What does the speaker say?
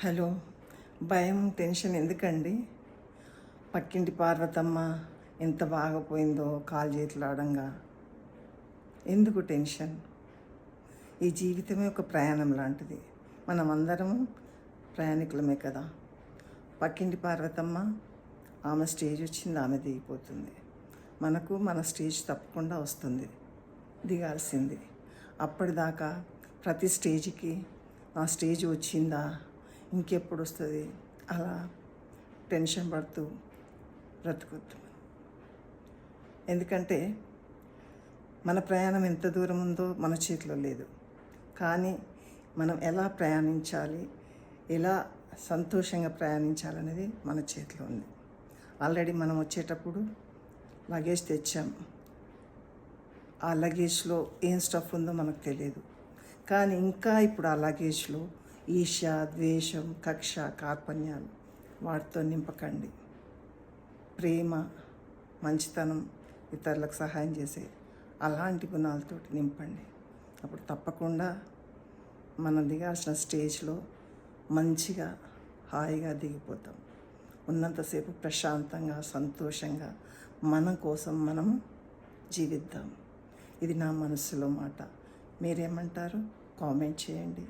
Hello. భయం, tension ఎందుకండి? పక్కింటి పార్వతమ్మ ఎంత బాగా పోయిందో కాలు చేతులు ఆడంగా. ఎందుకు టెన్షన్? ఈ జీవితమే ఒక ప్రయాణం లాంటిది. మనమందరం ప్రయాణికులమే కదా. పక్కింటి పార్వతమ్మ ఆమె స్టేజ్ వచ్చింది, ఆమె దిగిపోతుంది. మనకు మన స్టేజ్ తప్పకుండా వస్తుంది, దిగాల్సింది. అప్పటిదాకా ప్రతి స్టేజ్కి నా స్టేజ్ వచ్చిందా, ఇంకెప్పుడు వస్తుంది, అలా టెన్షన్ పడుతూ బ్రతుకుతూ. ఎందుకంటే మన ప్రయాణం ఎంత దూరం ఉందో మన చేతిలో లేదు. కానీ మనం ఎలా ప్రయాణించాలి, ఎలా సంతోషంగా ప్రయాణించాలనేది మన చేతిలో ఉంది. ఆల్రెడీ మనం వచ్చేటప్పుడు లగేజ్ తెచ్చాం. ఆ లగేజ్లో ఏం స్టఫ్ ఉందో మనకు తెలియదు. కానీ ఇంకా ఇప్పుడు ఆ లగేజ్లో ఈర్ష్య, ద్వేషం, కక్ష, కార్పణ్యాలు వాటితో నింపకండి. ప్రేమ, మంచితనం, ఇతరులకు సహాయం చేసే అలాంటి గుణాలతో నింపండి. అప్పుడు తప్పకుండా మనం దిగాల్సిన స్టేజ్లో మంచిగా హాయిగా దిగిపోతాం. ఉన్నంతసేపు ప్రశాంతంగా, సంతోషంగా మన కోసం మనం జీవిద్దాం. ఇది నా మనసులో మాట. మీరేమంటారు? కామెంట్ చేయండి.